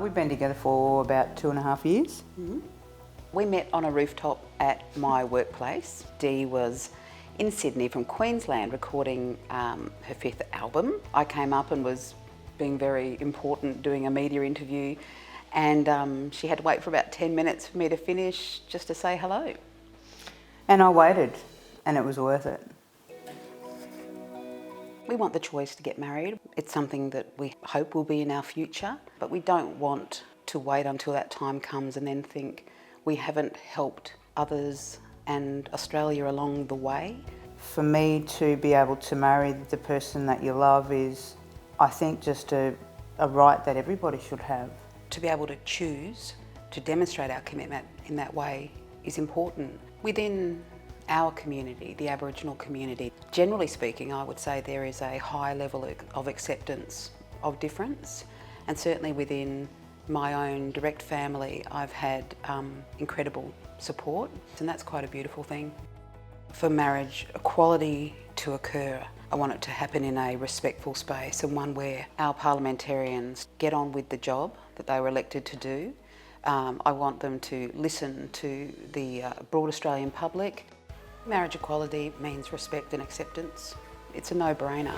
We've been together for about 2.5 years. We met on a rooftop at my workplace. Dee was in Sydney from Queensland recording her 5th album. I came up and was being very important doing a media interview, and she had to wait for about 10 minutes for me to finish just to say hello. And I waited, and it was worth it. We want the choice to get married. It's something that we hope will be in our future, but we don't want to wait until that time comes and then think we haven't helped others and Australia along the way. For me to be able to marry the person that you love is, I think, just a right that everybody should have. To be able to choose to demonstrate our commitment in that way is important. Within our community, the Aboriginal community, generally speaking, I would say there is a high level of acceptance of difference, and certainly within my own direct family, I've had incredible support, and that's quite a beautiful thing. For marriage equality to occur, I want it to happen in a respectful space, and one where our parliamentarians get on with the job that they were elected to do. I want them to listen to the broad Australian public. Marriage equality means respect and acceptance. It's a no-brainer.